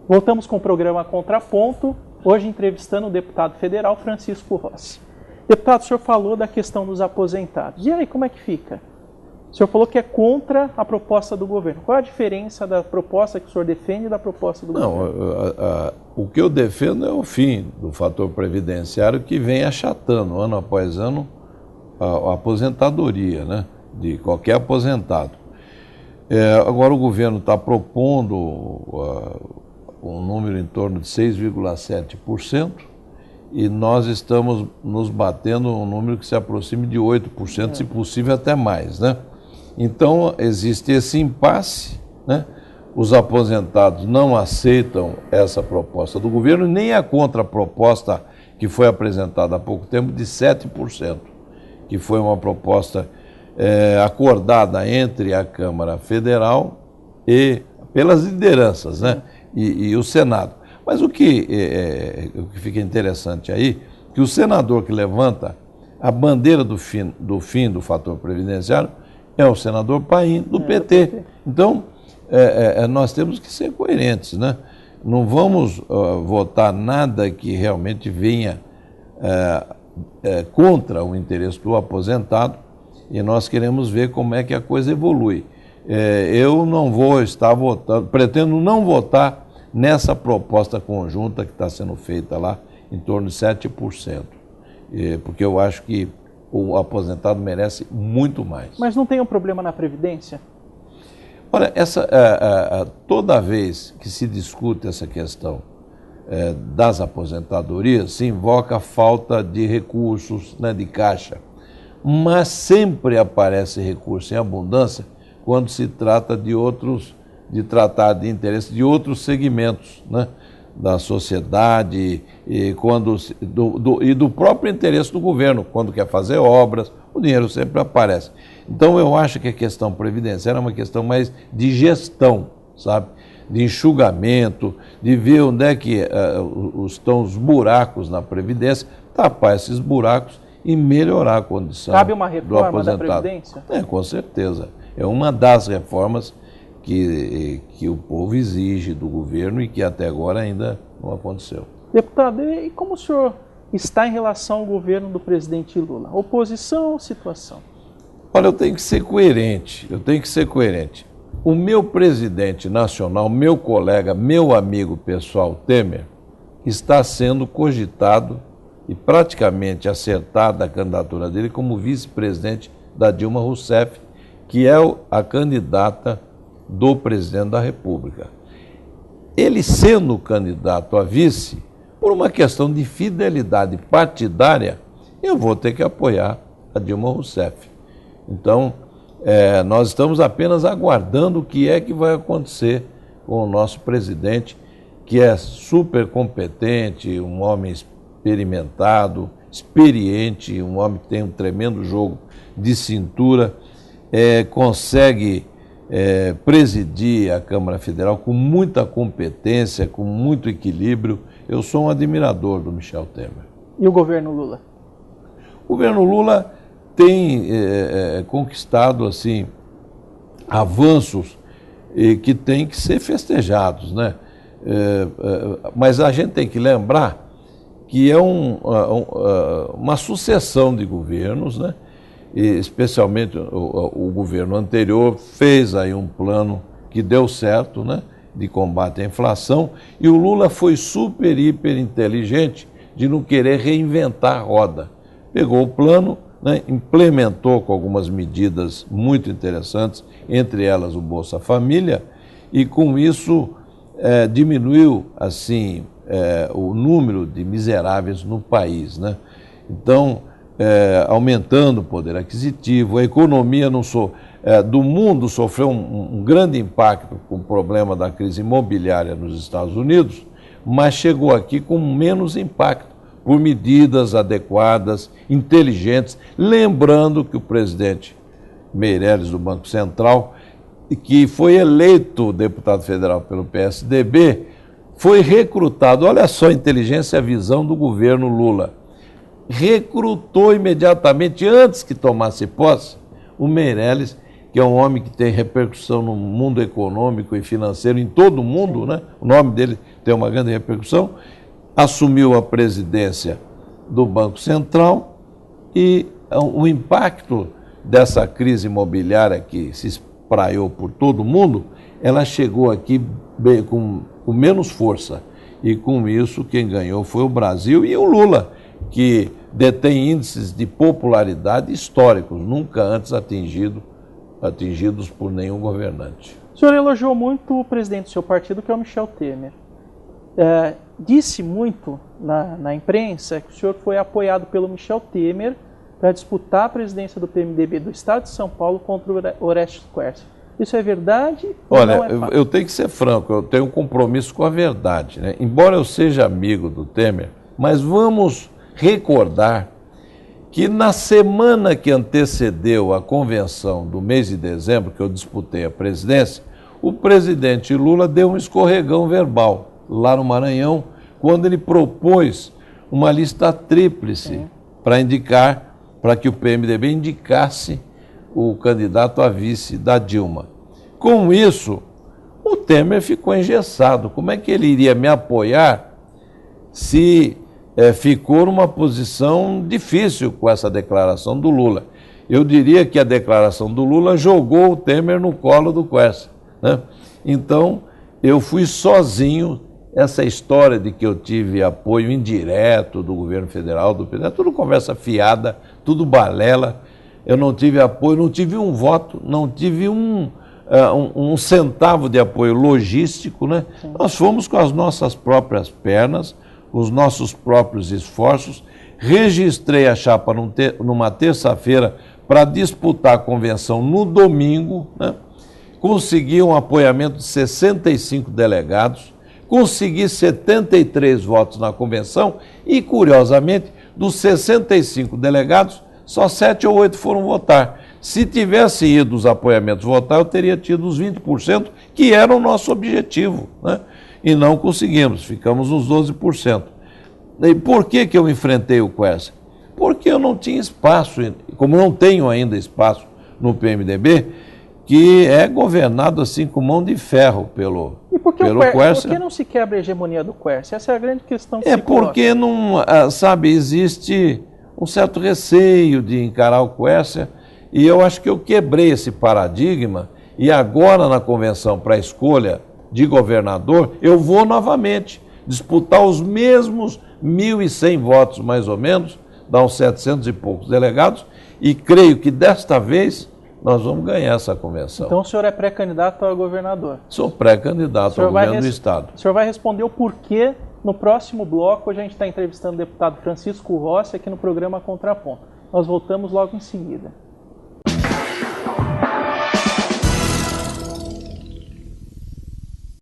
Voltamos com o programa Contraponto, hoje entrevistando o deputado federal Francisco Rossi. Deputado, o senhor falou da questão dos aposentados. E aí, como é que fica? O senhor falou que é contra a proposta do governo. Qual a diferença da proposta que o senhor defende e da proposta do governo? O que eu defendo é o fim do fator previdenciário que vem achatando, ano após ano, a aposentadoria, né, de qualquer aposentado. Agora o governo está propondo um número em torno de 6,7% e nós estamos nos batendo um número que se aproxime de 8%, se possível até mais, né? Então existe esse impasse, né? Os aposentados não aceitam essa proposta do governo, nem a contraproposta que foi apresentada há pouco tempo de 7%, que foi uma proposta acordada entre a Câmara Federal e pelas lideranças, né? E o Senado. Mas o que fica interessante aí, que o senador que levanta a bandeira do fim do fator previdenciário é o senador Paim, do PT. Então, nós temos que ser coerentes, né? Não vamos votar nada que realmente venha contra o interesse do aposentado, e nós queremos ver como é que a coisa evolui. Eu não vou estar votando, pretendo não votar nessa proposta conjunta que está sendo feita lá, em torno de 7%, porque eu acho que o aposentado merece muito mais. Mas não tem um problema na Previdência? Olha, toda vez que se discute essa questão das aposentadorias, se invoca a falta de recursos, né, de caixa, mas sempre aparece recurso em abundância quando se trata de tratar de interesse de outros segmentos, né, da sociedade e do próprio interesse do governo, quando quer fazer obras, o dinheiro sempre aparece. Então eu acho que a questão previdenciária é uma questão mais de gestão, sabe? De enxugamento, de ver onde é que estão os buracos na Previdência, tapar esses buracos e melhorar a condição do aposentado. Cabe uma reforma da Previdência? Com certeza. É uma das reformas que o povo exige do governo e que até agora ainda não aconteceu. Deputado, e como o senhor está em relação ao governo do presidente Lula? Oposição ou situação? Olha, eu tenho que ser coerente, O meu presidente nacional, meu colega, meu amigo pessoal Temer, está sendo cogitado e praticamente acertada a candidatura dele como vice-presidente da Dilma Rousseff, que é a candidata do presidente da República. Ele sendo candidato a vice, por uma questão de fidelidade partidária, eu vou ter que apoiar a Dilma Rousseff. Então, nós estamos apenas aguardando o que é que vai acontecer com o nosso presidente, que é super competente, um homem experimentado, experiente, um homem que tem um tremendo jogo de cintura, consegue presidir a Câmara Federal com muita competência, com muito equilíbrio. Eu sou um admirador do Michel Temer. E o governo Lula? O governo Lula tem conquistado assim, avanços que têm que ser festejados, né? Mas a gente tem que lembrar que é uma sucessão de governos, né? E especialmente o governo anterior fez aí um plano que deu certo, né, de combate à inflação, e o Lula foi super, hiper inteligente de não querer reinventar a roda. Pegou o plano, né, implementou com algumas medidas muito interessantes, entre elas o Bolsa Família, e com isso diminuiu assim o número de miseráveis no país, né? Então, aumentando o poder aquisitivo, a economia do mundo sofreu um grande impacto com o problema da crise imobiliária nos Estados Unidos, mas chegou aqui com menos impacto, por medidas adequadas, inteligentes, lembrando que o presidente Meirelles do Banco Central, que foi eleito deputado federal pelo PSDB, foi recrutado, olha só a inteligência e a visão do governo Lula, recrutou imediatamente, antes que tomasse posse, o Meirelles, que é um homem que tem repercussão no mundo econômico e financeiro, em todo o mundo, né? O nome dele tem uma grande repercussão, assumiu a presidência do Banco Central e o impacto dessa crise imobiliária que se espraiou por todo o mundo, ela chegou aqui com menos força. E com isso quem ganhou foi o Brasil e o Lula, que detém índices de popularidade históricos, nunca antes atingidos por nenhum governante. O senhor elogiou muito o presidente do seu partido, que é o Michel Temer. Disse muito na imprensa que o senhor foi apoiado pelo Michel Temer para disputar a presidência do PMDB do Estado de São Paulo contra o Orestes Quercia. Isso é verdade? Olha, eu tenho que ser franco, eu tenho um compromisso com a verdade, né? Embora eu seja amigo do Temer, mas vamos recordar que na semana que antecedeu a convenção do mês de dezembro, que eu disputei a presidência, o presidente Lula deu um escorregão verbal lá no Maranhão, quando ele propôs uma lista tríplice para que o PMDB indicasse o candidato a vice da Dilma. Com isso, o Temer ficou engessado. Como é que ele iria me apoiar se ficou numa posição difícil com essa declaração do Lula? Eu diria que a declaração do Lula jogou o Temer no colo do Quercia, né? Então, eu fui sozinho. Essa história de que eu tive apoio indireto do governo federal, do PT, tudo conversa fiada, tudo balela. Eu não tive apoio, não tive um voto, não tive um centavo de apoio logístico, né? Nós fomos com as nossas próprias pernas, os nossos próprios esforços. Registrei a chapa numa terça-feira para disputar a convenção no domingo, né? Consegui um apoiamento de 65 delegados, consegui 73 votos na convenção e, curiosamente, dos 65 delegados, só 7 ou 8 foram votar. Se tivesse ido os apoiamentos votar, eu teria tido os 20%, que era o nosso objetivo, né? E não conseguimos, ficamos nos 12%. E por que eu enfrentei o Quercia? Porque eu não tinha espaço, como não tenho ainda espaço no PMDB, que é governado assim com mão de ferro pelo Quercia. Por que não se quebra a hegemonia do Quercia? Essa é a grande questão que se coloca. Porque não, sabe, existe um certo receio de encarar o Quercia, e eu acho que eu quebrei esse paradigma, e agora na convenção para a escolha de governador, eu vou novamente disputar os mesmos 1.100 votos, mais ou menos, dá uns 700 e poucos delegados, e creio que desta vez nós vamos ganhar essa convenção. Então o senhor é pré-candidato a governador? Sou pré-candidato ao governo do Estado. O senhor vai responder o porquê no próximo bloco. Hoje a gente está entrevistando o deputado Francisco Rossi aqui no programa Contraponto. Nós voltamos logo em seguida.